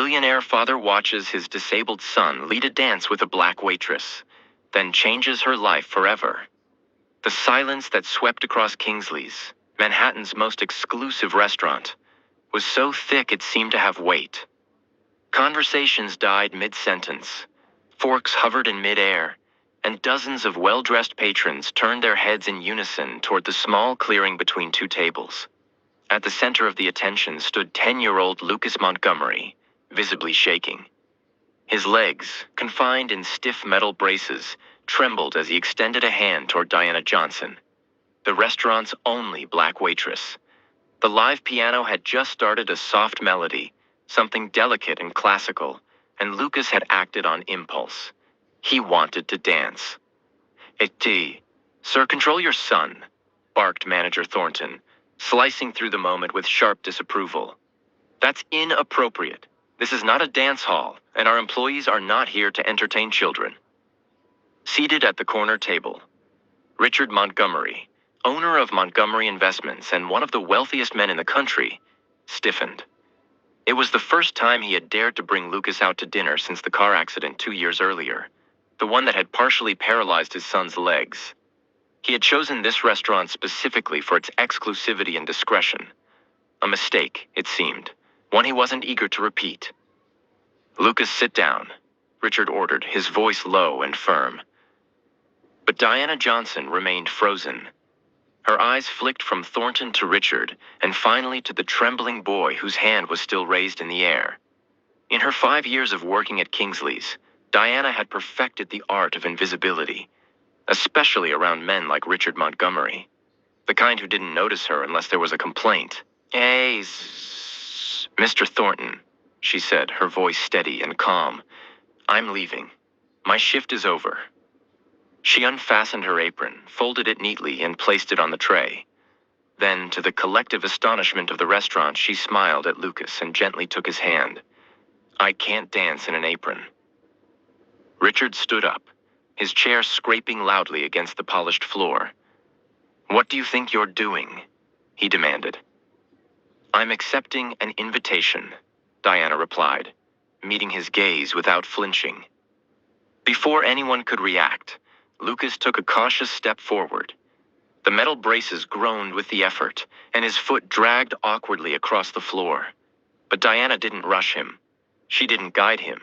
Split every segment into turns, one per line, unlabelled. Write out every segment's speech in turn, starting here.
billionaire father watches his disabled son lead a dance with a black waitress, then changes her life forever. The silence that swept across Kingsley's, Manhattan's most exclusive restaurant, was so thick it seemed to have weight. Conversations died mid-sentence. Forks hovered in mid-air, and dozens of well-dressed patrons turned their heads in unison toward the small clearing between two tables. At the center of the attention stood 10-year-old Lucas Montgomery, visibly shaking. His legs, confined in stiff metal braces, trembled as he extended a hand toward Diana Johnson, the restaurant's only black waitress. The live piano had just started a soft melody, something delicate and classical, and Lucas had acted on impulse. He wanted to dance. Sir, control your son, barked Manager Thornton, slicing through the moment with sharp disapproval. That's inappropriate. This is not a dance hall, and our employees are not here to entertain children. Seated at the corner table, Richard Montgomery, owner of Montgomery Investments and one of the wealthiest men in the country, stiffened. It was the first time he had dared to bring Lucas out to dinner since the car accident 2 years earlier, the one that had partially paralyzed his son's legs. He had chosen this restaurant specifically for its exclusivity and discretion. A mistake, it seemed, one he wasn't eager to repeat. "Lucas, sit down," Richard ordered, his voice low and firm. But Diana Johnson remained frozen. Her eyes flicked from Thornton to Richard, and finally to the trembling boy whose hand was still raised in the air. In her 5 years of working at Kingsley's, Diana had perfected the art of invisibility, especially around men like Richard Montgomery, the kind who didn't notice her unless there was a complaint. "Hey, Mr. Thornton," she said, her voice steady and calm. "I'm leaving. My shift is over." She unfastened her apron, folded it neatly, and placed it on the tray. Then, to the collective astonishment of the restaurant, she smiled at Lucas and gently took his hand. "I can't dance in an apron." Richard stood up, his chair scraping loudly against the polished floor. "What do you think you're doing?" he demanded. "I'm accepting an invitation," Diana replied, meeting his gaze without flinching. Before anyone could react, Lucas took a cautious step forward. The metal braces groaned with the effort, and his foot dragged awkwardly across the floor. But Diana didn't rush him. She didn't guide him.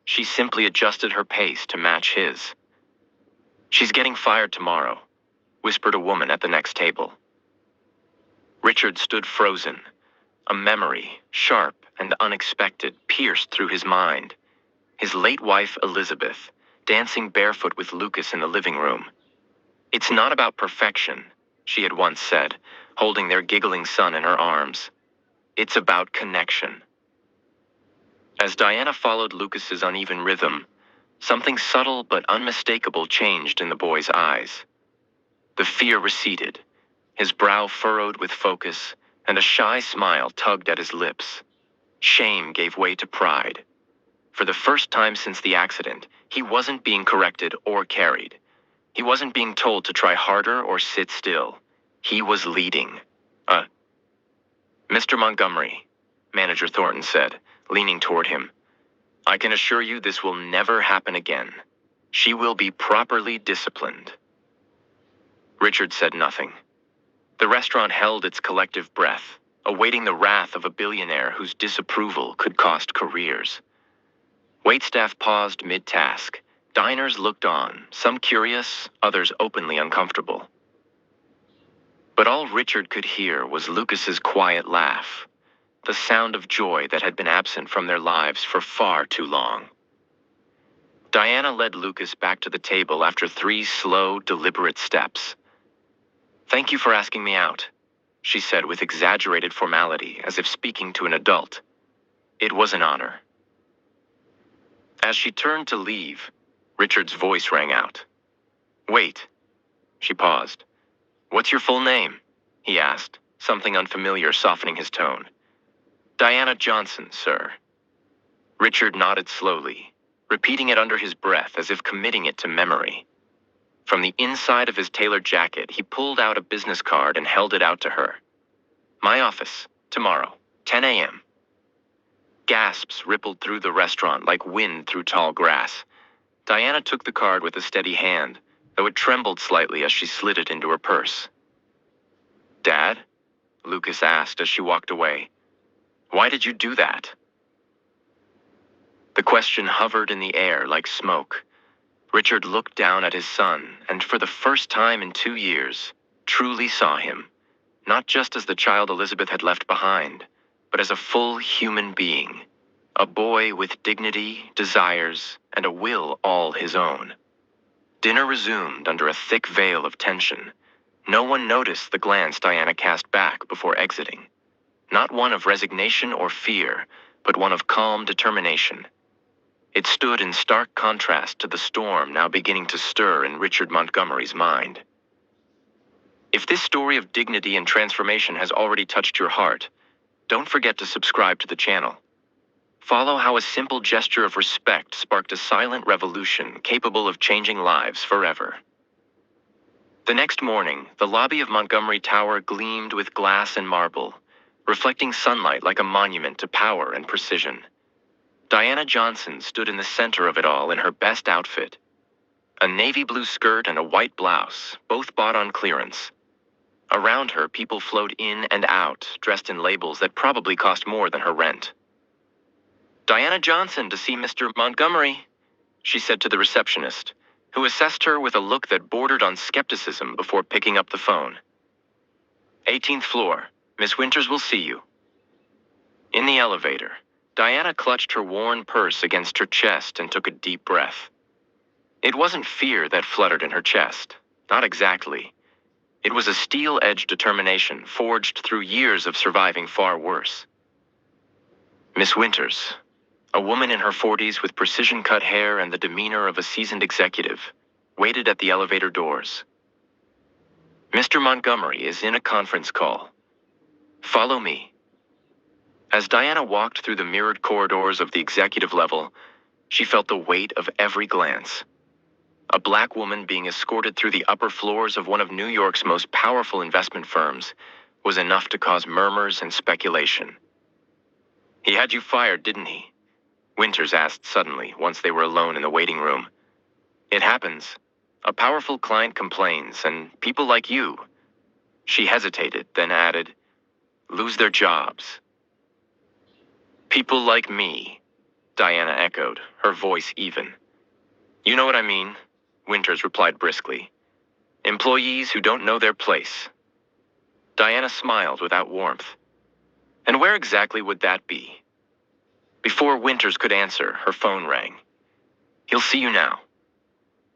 She simply adjusted her pace to match his. "She's getting fired tomorrow," whispered a woman at the next table. Richard stood frozen. A memory, sharp and unexpected, pierced through his mind. His late wife, Elizabeth, dancing barefoot with Lucas in the living room. "It's not about perfection," she had once said, holding their giggling son in her arms. "It's about connection." As Diana followed Lucas's uneven rhythm, something subtle but unmistakable changed in the boy's eyes. The fear receded, his brow furrowed with focus, and a shy smile tugged at his lips. Shame gave way to pride. For the first time since the accident, he wasn't being corrected or carried. He wasn't being told to try harder or sit still. He was leading. "Mr. Montgomery," Manager Thornton said, leaning toward him, "I can assure you this will never happen again. She will be properly disciplined." Richard said nothing. The restaurant held its collective breath, awaiting the wrath of a billionaire whose disapproval could cost careers. Waitstaff paused mid-task. Diners looked on, some curious, others openly uncomfortable. But all Richard could hear was Lucas's quiet laugh, the sound of joy that had been absent from their lives for far too long. Diana led Lucas back to the table after 3 slow, deliberate steps. "Thank you for asking me out," she said with exaggerated formality, as if speaking to an adult. "It was an honor." As she turned to leave, Richard's voice rang out. "Wait." She paused. "What's your full name?" he asked, something unfamiliar softening his tone. "Diana Johnson, sir." Richard nodded slowly, repeating it under his breath as if committing it to memory. From the inside of his tailored jacket, he pulled out a business card and held it out to her. "My office, tomorrow, 10 a.m. gasps rippled through the restaurant like wind through tall grass. Diana took the card with a steady hand, though it trembled slightly as she slid it into her purse. "Dad?" Lucas asked as she walked away. "Why did you do that?" The question hovered in the air like smoke. Richard looked down at his son and, for the first time in 2 years, truly saw him, not just as the child Elizabeth had left behind, but as a full human being, a boy with dignity, desires, and a will all his own. Dinner resumed under a thick veil of tension. No one noticed the glance Diana cast back before exiting. Not one of resignation or fear, but one of calm determination. It stood in stark contrast to the storm now beginning to stir in Richard Montgomery's mind. If this story of dignity and transformation has already touched your heart, don't forget to subscribe to the channel. Follow how a simple gesture of respect sparked a silent revolution capable of changing lives forever. The next morning, the lobby of Montgomery Tower gleamed with glass and marble, reflecting sunlight like a monument to power and precision. Diana Johnson stood in the center of it all in her best outfit. A navy blue skirt and a white blouse, both bought on clearance. Around her, people flowed in and out, dressed in labels that probably cost more than her rent. "Diana Johnson to see Mr. Montgomery," she said to the receptionist, who assessed her with a look that bordered on skepticism before picking up the phone. "18th floor. Miss Winters will see you." In the elevator, Diana clutched her worn purse against her chest and took a deep breath. It wasn't fear that fluttered in her chest. Not exactly. It was a steel-edged determination forged through years of surviving far worse. Miss Winters, a woman in her 40s with precision-cut hair and the demeanor of a seasoned executive, waited at the elevator doors. "Mr. Montgomery is in a conference call. Follow me." As Diana walked through the mirrored corridors of the executive level, she felt the weight of every glance. A black woman being escorted through the upper floors of one of New York's most powerful investment firms was enough to cause murmurs and speculation. "He had you fired, didn't he?" Winters asked suddenly once they were alone in the waiting room. "It happens. A powerful client complains, and people like you," she hesitated, then added, "lose their jobs." "People like me," Diana echoed, her voice even. "You know what I mean," Winters replied briskly. "Employees who don't know their place." Diana smiled without warmth. "And where exactly would that be?" Before Winters could answer, her phone rang. "He'll see you now."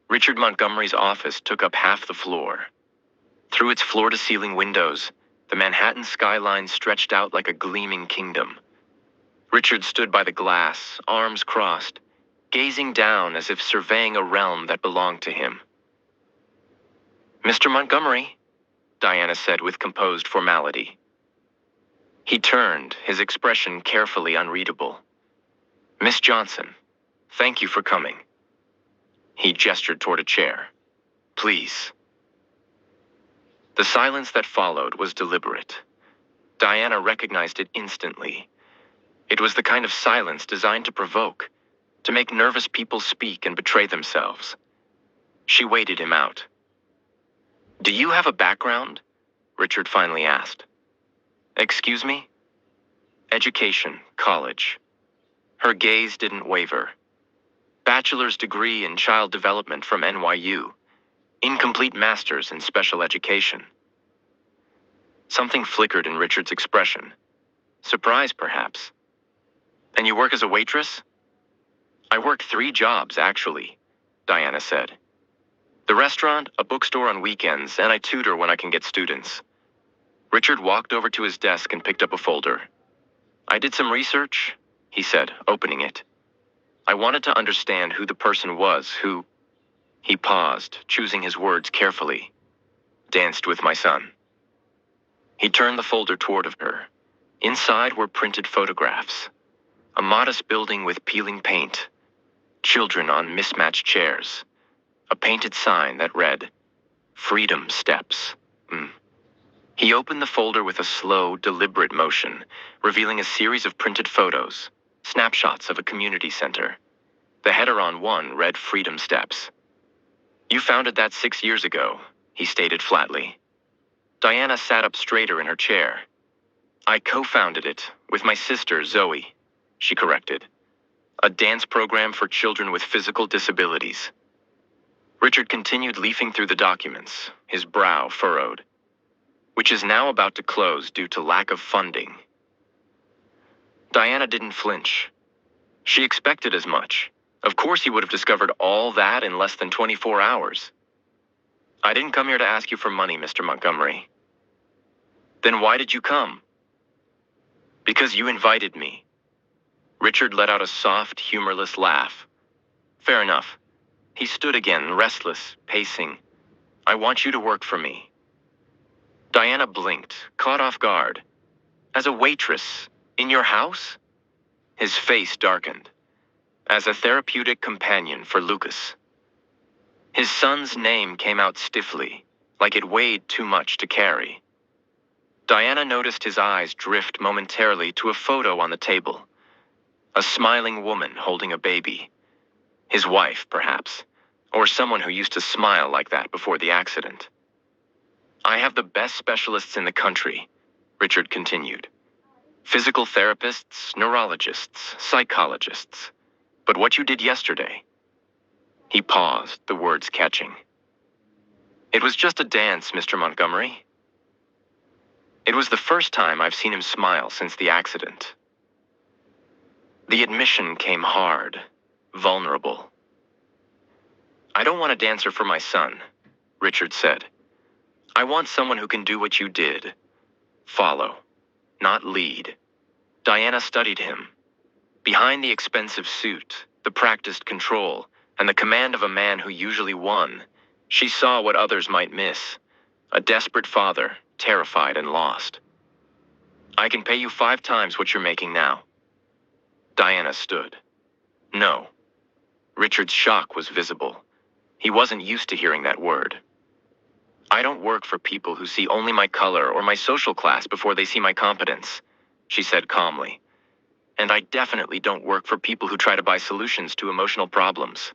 Richard Montgomery's office took up half the floor. Through its floor-to-ceiling windows, the Manhattan skyline stretched out like a gleaming kingdom. Richard stood by the glass, arms crossed, gazing down as if surveying a realm that belonged to him. "Mr. Montgomery," Diana said with composed formality. He turned, his expression carefully unreadable. "Miss Johnson, thank you for coming." He gestured toward a chair. "Please." The silence that followed was deliberate. Diana recognized it instantly. It was the kind of silence designed to provoke, to make nervous people speak and betray themselves. She waited him out. "Do you have a background?" Richard finally asked. "Excuse me?" "Education, college." Her gaze didn't waver. "Bachelor's degree in child development from NYU. Incomplete master's in special education." Something flickered in Richard's expression. Surprise, perhaps. "And you work as a waitress?" "I work 3 jobs, actually," Diana said. "The restaurant, a bookstore on weekends, and I tutor when I can get students." Richard walked over to his desk and picked up a folder. "I did some research," he said, opening it. "I wanted to understand who the person was who—" He paused, choosing his words carefully. "Danced with my son." He turned the folder toward her. Inside were printed photographs. A modest building with peeling paint. Children on mismatched chairs. A painted sign that read, "Freedom Steps." He opened the folder with a slow, deliberate motion, revealing a series of printed photos, snapshots of a community center. The header on one read Freedom Steps. "You founded that 6 years ago," he stated flatly. Diana sat up straighter in her chair. "I co-founded it with my sister, Zoe," she corrected. "A dance program for children with physical disabilities." Richard continued leafing through the documents, his brow furrowed. "Which is now about to close due to lack of funding." Diana didn't flinch. She expected as much. Of course he would have discovered all that in less than 24 hours. "I didn't come here to ask you for money, Mr. Montgomery." "Then why did you come?" "Because you invited me." Richard let out a soft, humorless laugh. "Fair enough." He stood again, restless, pacing. "I want you to work for me." Diana blinked, caught off guard. "As a waitress? In your house?" His face darkened. "As a therapeutic companion for Lucas." His son's name came out stiffly, like it weighed too much to carry. Diana noticed his eyes drift momentarily to a photo on the table. A smiling woman holding a baby. His wife, perhaps, or someone who used to smile like that before the accident. "I have the best specialists in the country," Richard continued. "Physical therapists, neurologists, psychologists. But what you did yesterday..." He paused, the words catching. "It was just a dance, Mr. Montgomery." It was the first time I've seen him smile since the accident. The admission came hard, vulnerable. "I don't want a dancer for my son," Richard said. "I want someone who can do what you did. Follow, not lead." Diana studied him. Behind the expensive suit, the practiced control, and the command of a man who usually won, she saw what others might miss. A desperate father, terrified and lost. "I can pay you 5 times what you're making now." Diana stood. "No." Richard's shock was visible. He wasn't used to hearing that word. "I don't work for people who see only my color or my social class before they see my competence," she said calmly. "And I definitely don't work for people who try to buy solutions to emotional problems."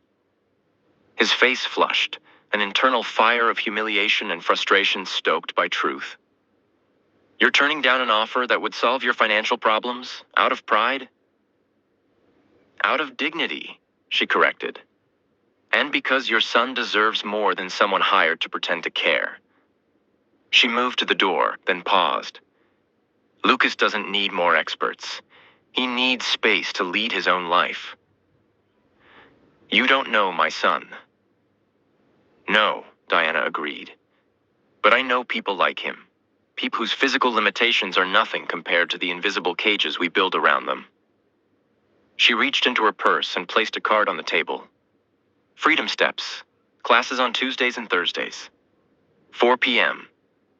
His face flushed, an internal fire of humiliation and frustration stoked by truth. "You're turning down an offer that would solve your financial problems, out of pride?" "Out of dignity," she corrected. "And because your son deserves more than someone hired to pretend to care." She moved to the door, then paused. "Lucas doesn't need more experts. He needs space to lead his own life." "You don't know my son." "No," Diana agreed. "But I know people like him. People whose physical limitations are nothing compared to the invisible cages we build around them." She reached into her purse and placed a card on the table. "Freedom Steps. Classes on Tuesdays and Thursdays. 4 p.m.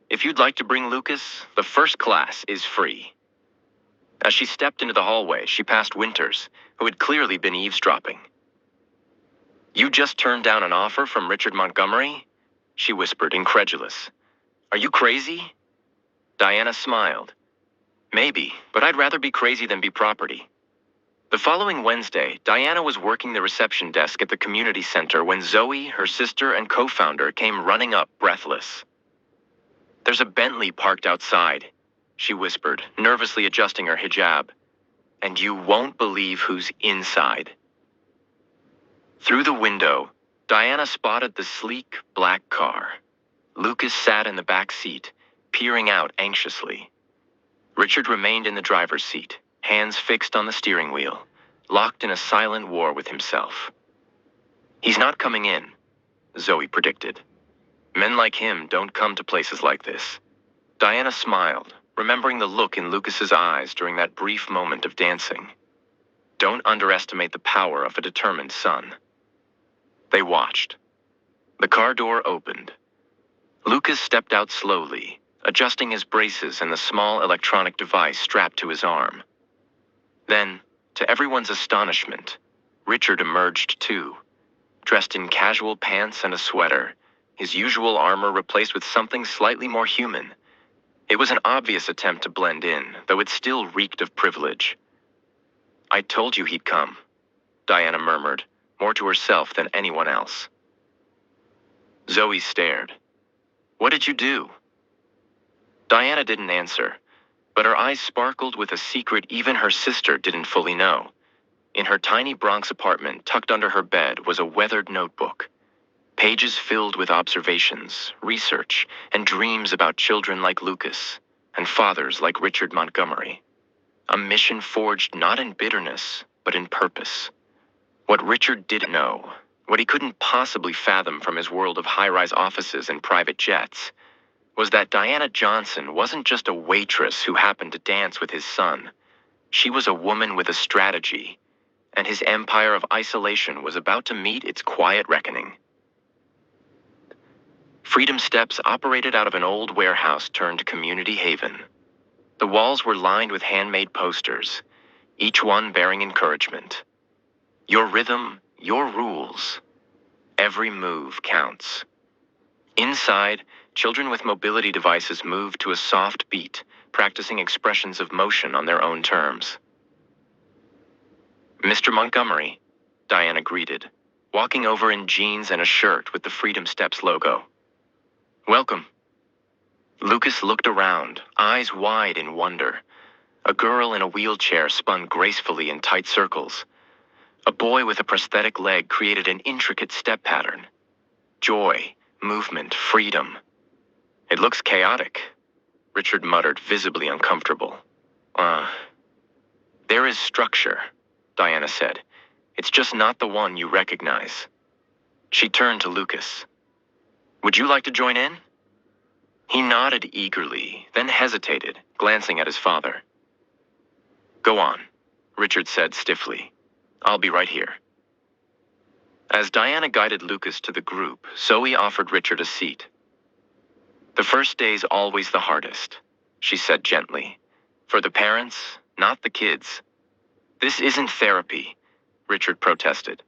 If you'd like to bring Lucas, the first class is free." As she stepped into the hallway, she passed Winters, who had clearly been eavesdropping. "You just turned down an offer from Richard Montgomery?" she whispered, incredulous. "Are you crazy?" Diana smiled. "Maybe, but I'd rather be crazy than be property." The following Wednesday, Diana was working the reception desk at the community center when Zoe, her sister, and co-founder came running up, breathless. "There's a Bentley parked outside," she whispered, nervously adjusting her hijab. "And you won't believe who's inside." Through the window, Diana spotted the sleek, black car. Lucas sat in the back seat, peering out anxiously. Richard remained in the driver's seat, hands fixed on the steering wheel, locked in a silent war with himself. "He's not coming in," Zoe predicted. "Men like him don't come to places like this." Diana smiled, remembering the look in Lucas's eyes during that brief moment of dancing. Don't underestimate the power of a determined son. They watched. The car door opened. Lucas stepped out slowly, adjusting his braces and the small electronic device strapped to his arm. Then, to everyone's astonishment, Richard emerged too, dressed in casual pants and a sweater, his usual armor replaced with something slightly more human. It was an obvious attempt to blend in, though it still reeked of privilege. I told you he'd come, Diana murmured, more to herself than anyone else. Zoe stared. What did you do? Diana didn't answer, but her eyes sparkled with a secret even her sister didn't fully know. In her tiny Bronx apartment, tucked under her bed, was a weathered notebook. Pages filled with observations, research, and dreams about children like Lucas and fathers like Richard Montgomery. A mission forged not in bitterness, but in purpose. What Richard didn't know, what he couldn't possibly fathom from his world of high-rise offices and private jets, was that Diana Johnson wasn't just a waitress who happened to dance with his son. She was a woman with a strategy, and his empire of isolation was about to meet its quiet reckoning. Freedom Steps operated out of an old warehouse turned community haven. The walls were lined with handmade posters, each one bearing encouragement. Your rhythm, your rules. Every move counts. Inside, children with mobility devices moved to a soft beat, practicing expressions of motion on their own terms. Mr. Montgomery, Diana greeted, walking over in jeans and a shirt with the Freedom Steps logo. Welcome. Lucas looked around, eyes wide in wonder. A girl in a wheelchair spun gracefully in tight circles. A boy with a prosthetic leg created an intricate step pattern. Joy, movement, freedom. It looks chaotic, Richard muttered, visibly uncomfortable. There is structure, Diana said. It's just not the one you recognize. She turned to Lucas. Would you like to join in? He nodded eagerly, then hesitated, glancing at his father. Go on, Richard said stiffly. I'll be right here. As Diana guided Lucas to the group, Zoe offered Richard a seat. The first day's always the hardest, she said gently. For the parents, not the kids. This isn't therapy, Richard protested.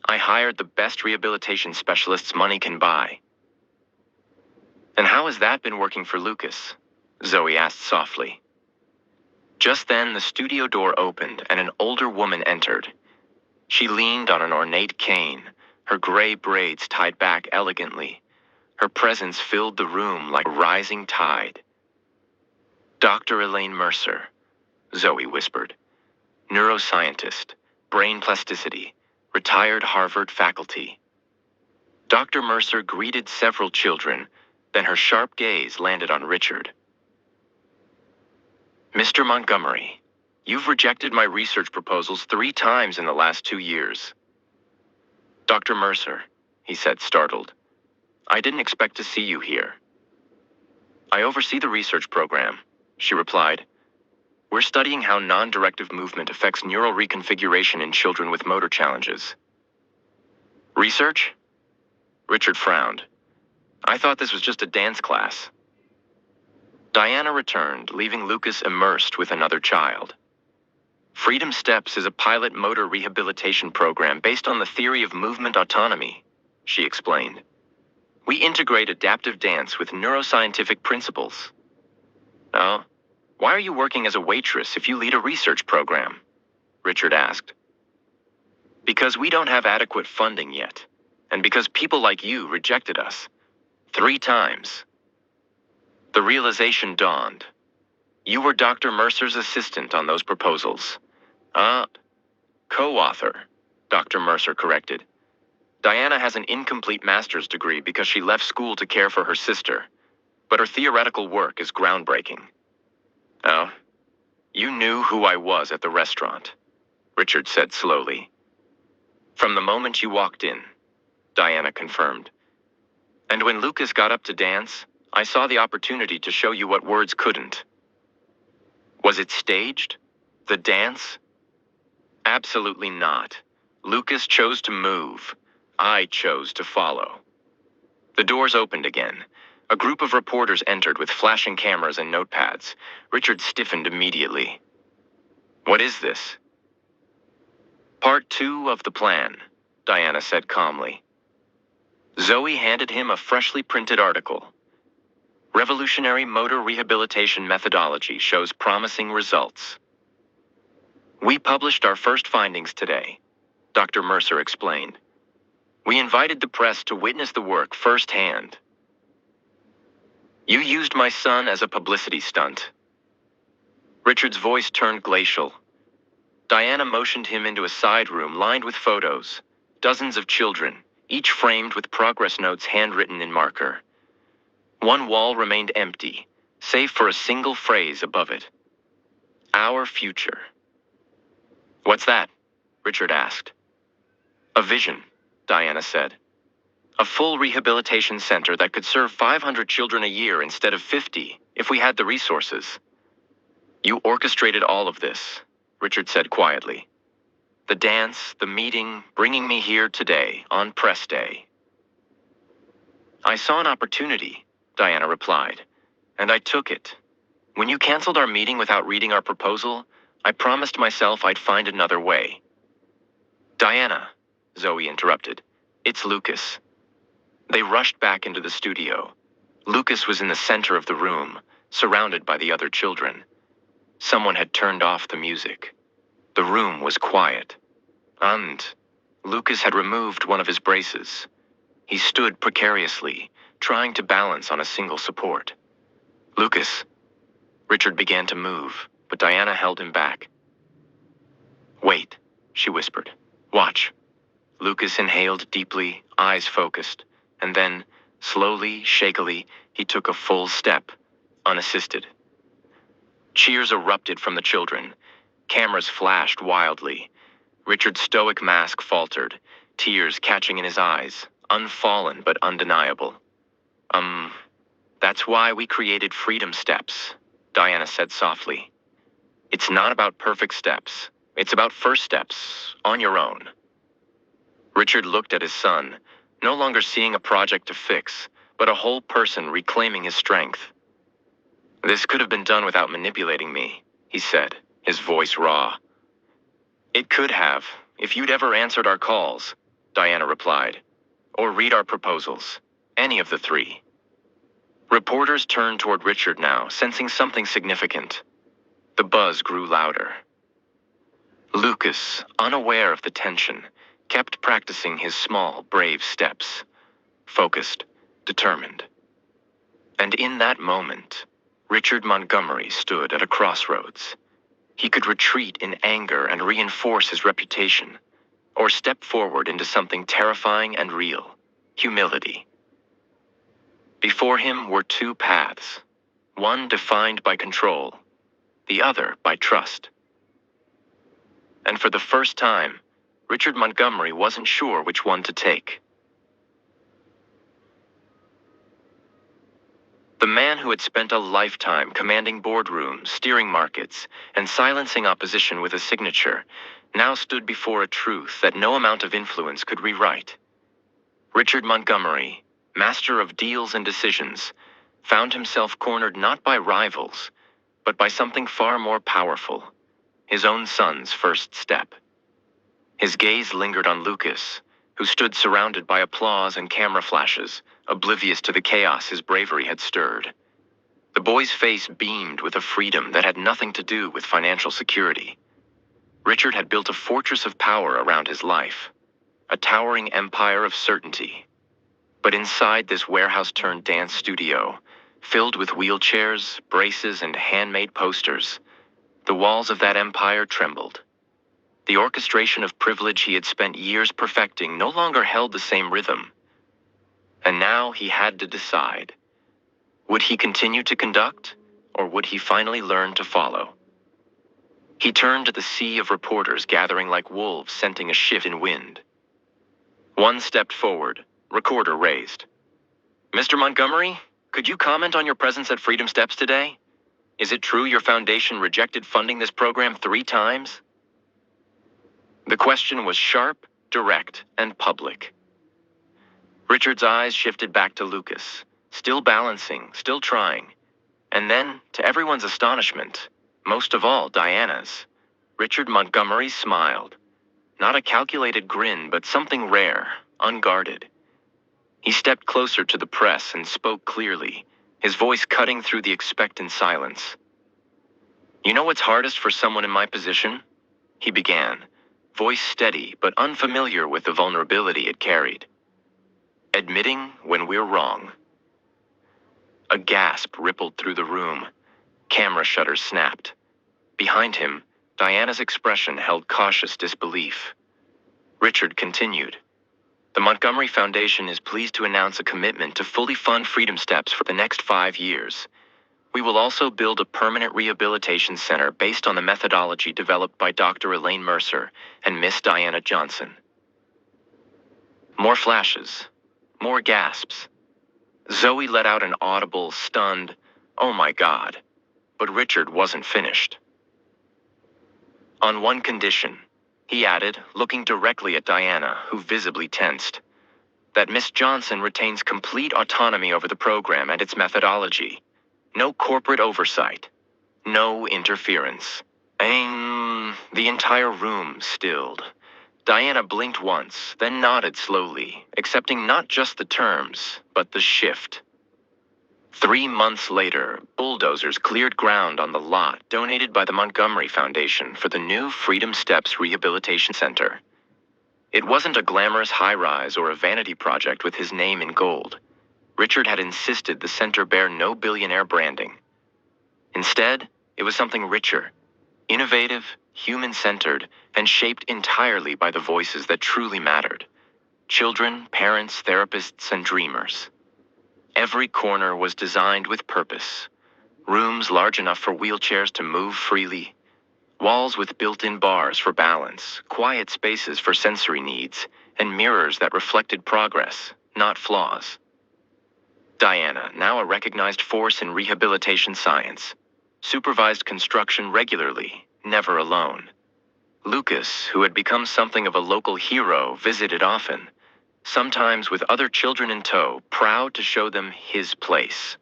I hired the best rehabilitation specialists money can buy. And how has that been working for Lucas? Zoe asked softly. Just then, the studio door opened and an older woman entered. She leaned on an ornate cane, her gray braids tied back elegantly. Her presence filled the room like a rising tide. Dr. Elaine Mercer, Zoe whispered. Neuroscientist, brain plasticity, retired Harvard faculty. Dr. Mercer greeted several children, then her sharp gaze landed on Richard. Mr. Montgomery, you've rejected my research proposals 3 times in the last 2 years. Dr. Mercer, he said, startled. I didn't expect to see you here. I oversee the research program, she replied. We're studying how non-directive movement affects neural reconfiguration in children with motor challenges. Research? Richard frowned. I thought this was just a dance class. Diana returned, leaving Lucas immersed with another child. Freedom Steps is a pilot motor rehabilitation program based on the theory of movement autonomy, she explained. We integrate adaptive dance with neuroscientific principles. Now, why are you working as a waitress if you lead a research program? Richard asked. Because we don't have adequate funding yet, and because people like you rejected us. 3 times. The realization dawned. You were Dr. Mercer's assistant on those proposals. Co-author, Dr. Mercer corrected. Diana has an incomplete master's degree because she left school to care for her sister, but her theoretical work is groundbreaking. Oh, you knew who I was at the restaurant, Richard said slowly. From the moment you walked in, Diana confirmed. And when Lucas got up to dance, I saw the opportunity to show you what words couldn't. Was it staged? The dance? Absolutely not. Lucas chose to move. I chose to follow. The doors opened again. A group of reporters entered with flashing cameras and notepads. Richard stiffened immediately. What is this? Part 2 of the plan, Diana said calmly. Zoe handed him a freshly printed article. Revolutionary motor rehabilitation methodology shows promising results. We published our first findings today, Dr. Mercer explained. We invited the press to witness the work firsthand. You used my son as a publicity stunt. Richard's voice turned glacial. Diana motioned him into a side room lined with photos, dozens of children, each framed with progress notes handwritten in marker. One wall remained empty, save for a single phrase above it. Our future. What's that? Richard asked. A vision, Diana said. A full rehabilitation center that could serve 500 children a year instead of 50, if we had the resources. You orchestrated all of this, Richard said quietly. The dance, the meeting, bringing me here today, on press day. I saw an opportunity, Diana replied, and I took it. When you canceled our meeting without reading our proposal, I promised myself I'd find another way. Diana, Zoe interrupted. It's Lucas. They rushed back into the studio. Lucas was in the center of the room, surrounded by the other children. Someone had turned off the music. The room was quiet. And Lucas had removed one of his braces. He stood precariously, trying to balance on a single support. Lucas. Richard began to move, but Diana held him back. Wait, she whispered. Watch. Lucas inhaled deeply, eyes focused, and then, slowly, shakily, he took a full step, unassisted. Cheers erupted from the children. Cameras flashed wildly. Richard's stoic mask faltered, tears catching in his eyes, unfallen but undeniable. That's why we created Freedom Steps, Diana said softly. It's not about perfect steps. It's about first steps, on your own. Richard looked at his son, no longer seeing a project to fix, but a whole person reclaiming his strength. This could have been done without manipulating me, he said, his voice raw. It could have, if you'd ever answered our calls, Diana replied, or read our proposals, any of the three. Reporters turned toward Richard now, sensing something significant. The buzz grew louder. Lucas, unaware of the tension, kept practicing his small, brave steps, focused, determined. And in that moment, Richard Montgomery stood at a crossroads. He could retreat in anger and reinforce his reputation, or step forward into something terrifying and real, humility. Before him were two paths, one defined by control, the other by trust. And for the first time, Richard Montgomery wasn't sure which one to take. The man who had spent a lifetime commanding boardrooms, steering markets, and silencing opposition with a signature, now stood before a truth that no amount of influence could rewrite. Richard Montgomery, master of deals and decisions, found himself cornered not by rivals, but by something far more powerful, his own son's first step. His gaze lingered on Lucas, who stood surrounded by applause and camera flashes, oblivious to the chaos his bravery had stirred. The boy's face beamed with a freedom that had nothing to do with financial security. Richard had built a fortress of power around his life, a towering empire of certainty. But inside this warehouse-turned-dance studio, filled with wheelchairs, braces, and handmade posters, the walls of that empire trembled. The orchestration of privilege he had spent years perfecting no longer held the same rhythm. And now he had to decide. Would he continue to conduct, or would he finally learn to follow? He turned to the sea of reporters gathering like wolves scenting a shift in wind. One stepped forward, recorder raised. Mr. Montgomery, could you comment on your presence at Freedom Steps today? Is it true your foundation rejected funding this program 3 times? The question was sharp, direct, and public. Richard's eyes shifted back to Lucas, still balancing, still trying. And then, to everyone's astonishment, most of all Diana's, Richard Montgomery smiled. Not a calculated grin, but something rare, unguarded. He stepped closer to the press and spoke clearly, his voice cutting through the expectant silence. You know what's hardest for someone in my position? He began, voice steady but unfamiliar with the vulnerability it carried. Admitting when we're wrong. A gasp rippled through the room. Camera shutters snapped. Behind him, Diana's expression held cautious disbelief. Richard continued. The Montgomery Foundation is pleased to announce a commitment to fully fund Freedom Steps for the next 5 years. We will also build a permanent rehabilitation center based on the methodology developed by Dr. Elaine Mercer and Miss Diana Johnson. More flashes. More gasps. Zoe let out an audible, stunned, "Oh my God." But Richard wasn't finished. On one condition, he added, looking directly at Diana, who visibly tensed, that Miss Johnson retains complete autonomy over the program and its methodology. No corporate oversight. No interference. The entire room stilled. Diana blinked once, then nodded slowly, accepting not just the terms, but the shift. 3 months later, bulldozers cleared ground on the lot donated by the Montgomery Foundation for the new Freedom Steps Rehabilitation Center. It wasn't a glamorous high-rise or a vanity project with his name in gold. Richard had insisted the center bear no Billionaire branding. Instead, it was something richer, innovative, human-centered, and shaped entirely by the voices that truly mattered. Children, parents, therapists, and dreamers. Every corner was designed with purpose. Rooms large enough for wheelchairs to move freely. Walls with built-in bars for balance, quiet spaces for sensory needs, and mirrors that reflected progress, not flaws. Diana, now a recognized force in rehabilitation science, supervised construction regularly, never alone. Lucas, who had become something of a local hero, visited often, sometimes with other children in tow, proud to show them his place.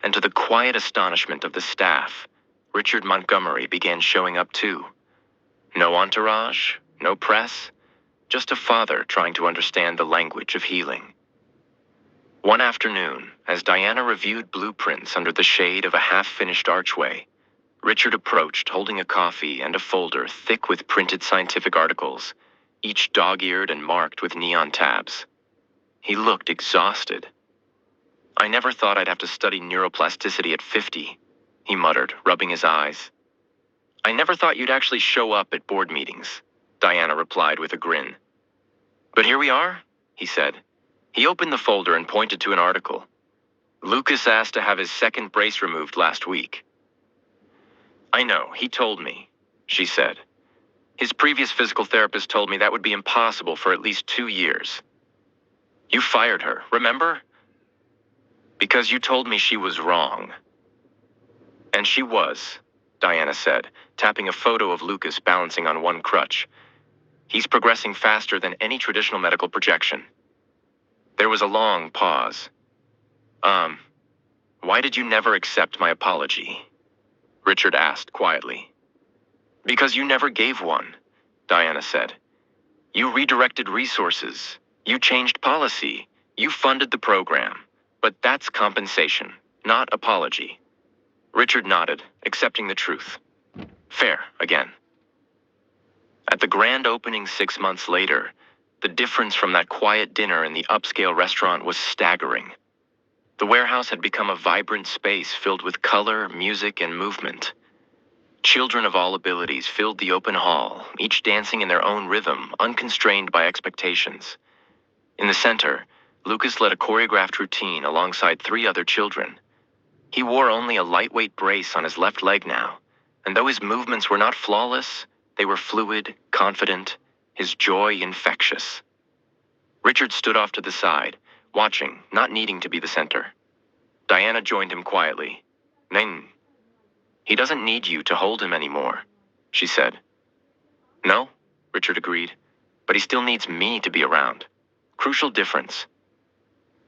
And to the quiet astonishment of the staff, Richard Montgomery began showing up too. No entourage, no press, just a father trying to understand the language of healing. One afternoon, as Diana reviewed blueprints under the shade of a half-finished archway, Richard approached holding a coffee and a folder thick with printed scientific articles, each dog-eared and marked with neon tabs. He looked exhausted. "I never thought I'd have to study neuroplasticity at 50, he muttered, rubbing his eyes. "I never thought you'd actually show up at board meetings," Diana replied with a grin. "But here we are," he said. He opened the folder and pointed to an article. "Lucas asked to have his second brace removed last week." "I know, he told me," she said. "His previous physical therapist told me that would be impossible for at least 2 years. You fired her, remember? Because you told me she was wrong." "And she was," Diana said, tapping a photo of Lucas balancing on one crutch. "He's progressing faster than any traditional medical projection." There was a long pause. Why did you never accept my apology?" Richard asked quietly. "Because you never gave one," Diana said. "You redirected resources. You changed policy. You funded the program. But that's compensation, not apology." Richard nodded, accepting the truth. Fair, again. At the grand opening 6 months later, the difference from that quiet dinner in the upscale restaurant was staggering. The warehouse had become a vibrant space filled with color, music, and movement. Children of all abilities filled the open hall, each dancing in their own rhythm, unconstrained by expectations. In the center, Lucas led a choreographed routine alongside 3 other children. He wore only a lightweight brace on his left leg now, and though his movements were not flawless, they were fluid, confident, his joy infectious. Richard stood off to the side, watching, not needing to be the center. Diana joined him quietly. "Nen, he doesn't need you to hold him anymore," she said. "No," Richard agreed, "but he still needs me to be around. Crucial difference."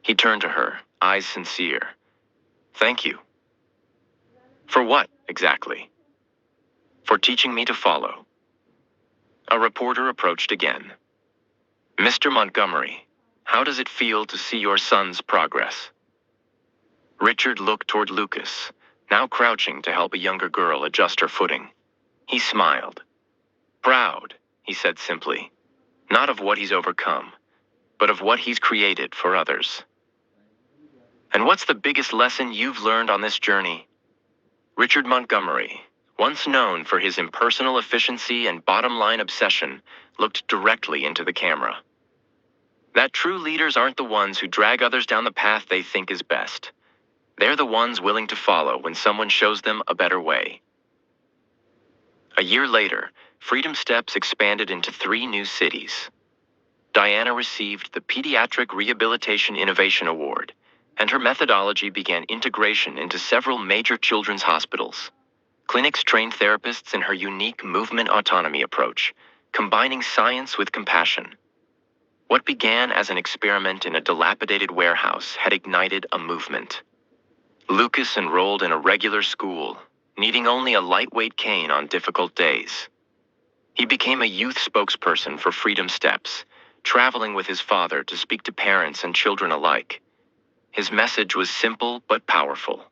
He turned to her, eyes sincere. "Thank you." "For what, exactly?" "For teaching me to follow." A reporter approached again. "Mr. Montgomery, how does it feel to see your son's progress?" Richard looked toward Lucas, now crouching to help a younger girl adjust her footing. He smiled. Proud, he said simply, not of what he's overcome, but of what he's created for others. And what's the biggest lesson you've learned on this journey? Richard Montgomery, once known for his impersonal efficiency and bottom-line obsession, looked directly into the camera. That true leaders aren't the ones who drag others down the path they think is best. They're the ones willing to follow when someone shows them a better way. A year later, Freedom Steps expanded into 3 new cities. Diana received the Pediatric Rehabilitation Innovation Award, and her methodology began integration into several major children's hospitals. Clinics trained therapists in her unique movement autonomy approach, combining science with compassion. What began as an experiment in a dilapidated warehouse had ignited a movement. Lucas enrolled in a regular school, needing only a lightweight cane on difficult days. He became a youth spokesperson for Freedom Steps, traveling with his father to speak to parents and children alike. His message was simple but powerful.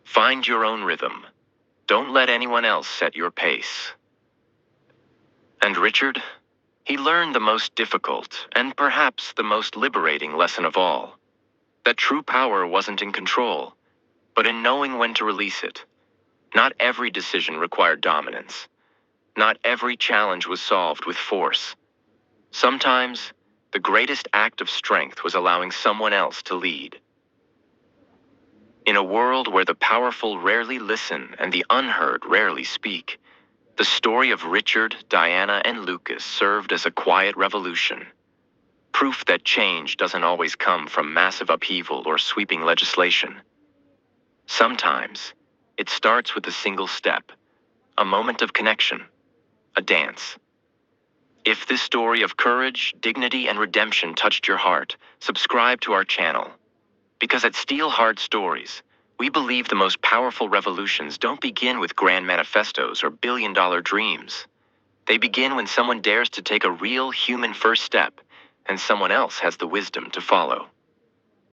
Find your own rhythm. Don't let anyone else set your pace. And Richard? He learned the most difficult, and perhaps the most liberating lesson of all. That true power wasn't in control, but in knowing when to release it. Not every decision required dominance. Not every challenge was solved with force. Sometimes, the greatest act of strength was allowing someone else to lead. In a world where the powerful rarely listen and the unheard rarely speak, the story of Richard, Diana, and Lucas served as a quiet revolution. Proof that change doesn't always come from massive upheaval or sweeping legislation. Sometimes, it starts with a single step, a moment of connection, a dance. If this story of courage, dignity, and redemption touched your heart, subscribe to our channel. Because at Steel Hard Stories, we believe the most powerful revolutions don't begin with grand manifestos or billion-dollar dreams. They begin when someone dares to take a real human first step, and someone else has the wisdom to follow.